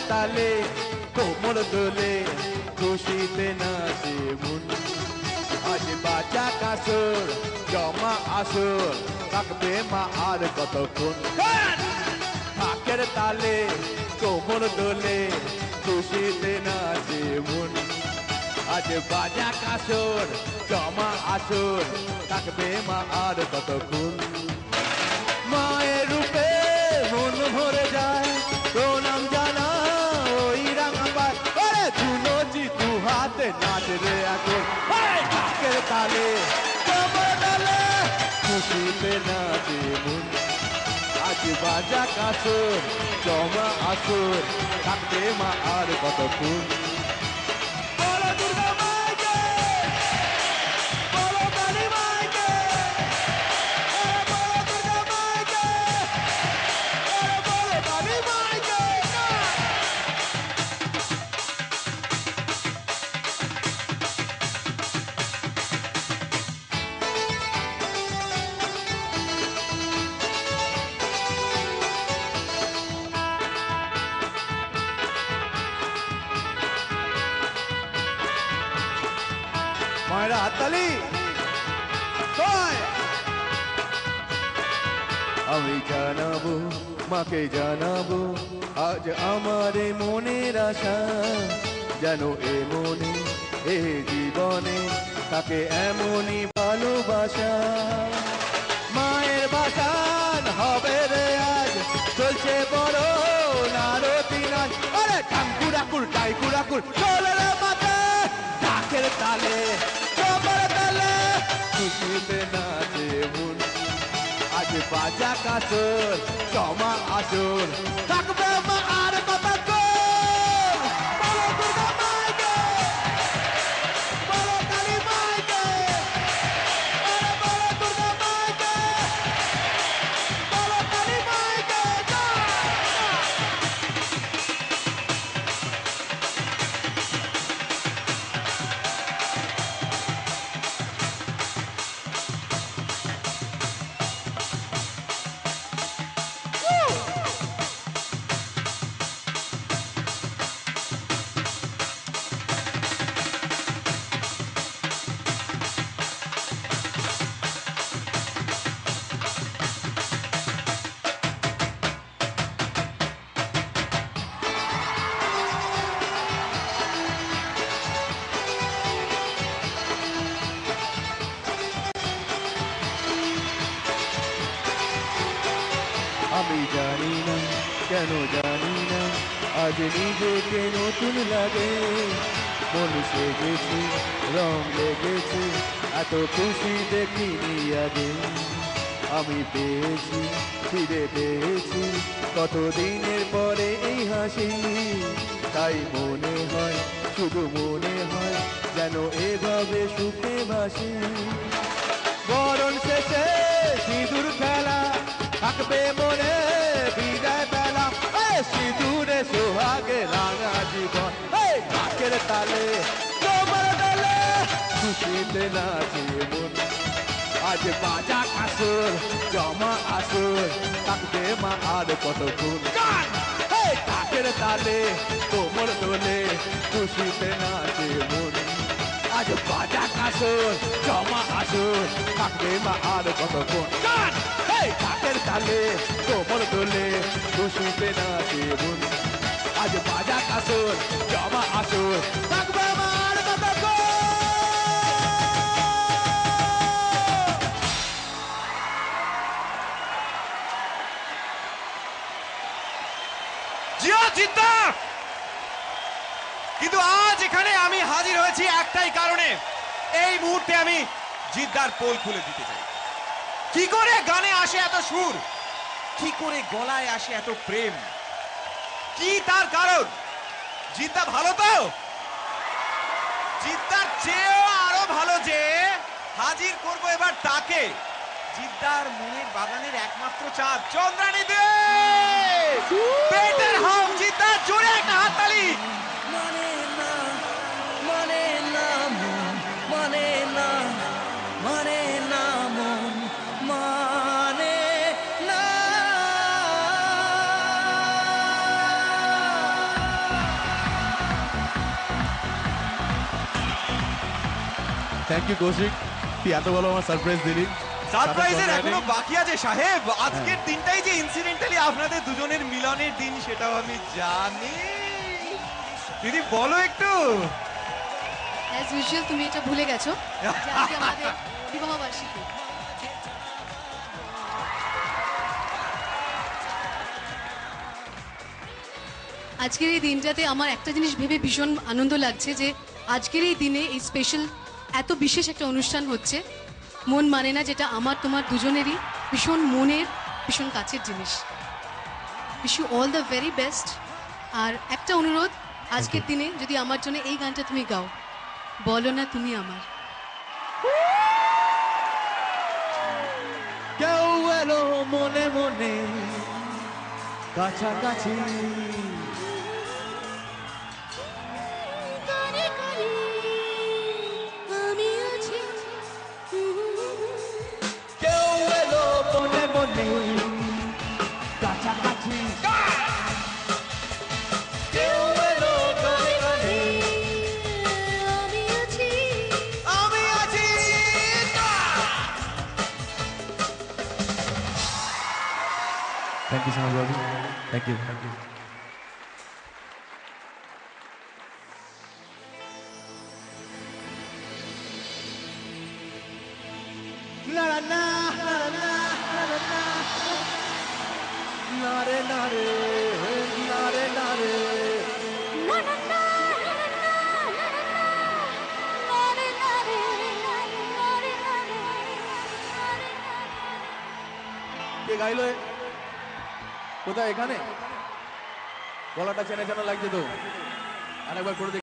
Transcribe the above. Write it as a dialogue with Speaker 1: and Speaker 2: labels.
Speaker 1: তালে কোমর দোলে খুশিতে নাচে মন আজ বাজা কাসর জমা আসর থাকবে মা আর কতক্ষণ ঢাকের তালে কোমর দোলে খুশিতে নাচে মন আজ বাজা কাসর জমা আসর থাকবে মা আর কতক্ষণ মায়ের রূপে মন ভরে যায় প্রণাম জানা ওই রাঙাবাই ওরে ধুনোচি দু হাতে নাচ রে এখন ঢাকের তালে কোমর দোলে খুশিতে নাচে মন আজ বাজা কাসর জমা আসর থাকবে মা আর কতক্ষণ মায়েরা হাততালি আমি জানাবো মাকে জানাবো আজ আমার মনের আশা যেন এ মনে এ জীবনে তাকে এমনই ভালোবাসা মায়ের বাসান হবে রে আজ চলছে বড় নারতি নাচ আরে টাঙ্কুরাকুর টাইকুরাকুর চলে রে মাথা ঢাকের তালে কোমর দোলে খুশিতে নাচে মন আজ বাজা কাসর জমা আসর থাকবে মা আর কতক্ষণ বলো দুর্গা মাইকে বলো কালী মাইকে বলো দুর্গা মাইকে বলো কালী মাইকে আমি জানি না কেন জানি না আজ নিজেকে নতুন লাগে মন সেজেছে রং লেগেছে এত খুশি দেখিনি আগে আমি পেয়েছি ফিরে পেয়েছি কতদিনের পরে এই হাসি তাই মনে হয় শুধু মনে হয় যেন এভাবে সুখে ভাসি বরণ শেষে সিঁদুর খেলা থাকবে মনে বিদায় পেলাম সিঁদুরে সোহাগে রাঙা জীবন ঢাকের তালে কোমর দোলে খুশিতে নাচে মন আজ বাজা কাসর জমা আসর থাকবে মা আর কতক্ষণ ঢাকের তালে কোমর দোলে খুশিতে নাচে মন আজ বাজা কাসর জমা আসর থাকবে মা আর কতক্ষণ ঢাকের তালে কোমর দোলে খুশিতে নাচে মন আজ বাজা কাসর জমা আসর থাকবে মা আর কতক্ষণ
Speaker 2: জিদ্দা কিন্তু আজ এখানে আমি হাজির হয়েছি একটাই কারণে এই মুহূর্তে আমি জিদ্দার পোল খুলে দিতে চাই কি করে গানে আসে এত সুর কি করে গলায় আসে এত প্রেম কি তার কারণ জিদ্দা ভালো তো জিদ্দার চেয়েও আরো ভালো যে হাজির করব এবার তাকে জিদ্দার মনের বাগানের একমাত্র চাঁদ চন্দ্রানী দে পেটের হাম জিদ্দা জোরে একটা হাততালি
Speaker 3: মানে না মানে না মানে না মানে না মানে না
Speaker 1: থ্যাংক ইউ কৌশিক, তুই এত ভালো আমার সারপ্রাইজ দিলি।
Speaker 2: সারপ্রাইজের
Speaker 1: সাথে
Speaker 2: এখনো
Speaker 1: songwriting।
Speaker 2: বাকি আছে সাহেব। আজকের দিনটাই যে ইনসিডেন্টালি আপনাদের দুজনের মিলনের দিন সেটাও আমি জানি। দিদি বলো একটু।
Speaker 4: অ্যাজ ইউজুয়াল তুমি এটা ভুলে গেছো যে আজকে আমাদের বিবাহ বার্ষিকী। আজকের এই দিনটাতে আমার একটা জিনিস ভেবে ভীষণ আনন্দ লাগছে যে আজকের এই দিনে এই স্পেশাল এত বিশেষ একটা অনুষ্ঠান হচ্ছে। মন মানে না, যেটা আমার তোমার দুজনেরই ভীষণ মনের ভীষণ কাছের জিনিস। Wish you all the very best. আর একটা অনুরোধ, আজকের দিনে যদি আমার জন্য এই গানটা তুমি গাও, বলো না তুমি আমার।
Speaker 1: কেউ এলো মনে মনে কাছাকাছি, কেউ এলো মনে মনে কাছাকাছি, কেউ এলো গানে গানে
Speaker 2: আমি আছি।
Speaker 1: Thank you so much Babu, thank you, thank you. না না না না না না না রে না রে না রে না রে। কে গাইলো এ? কোথায়? এখানে গলাটা চেনা চেনা লাগছে তো, আরেকবার করে দেখি।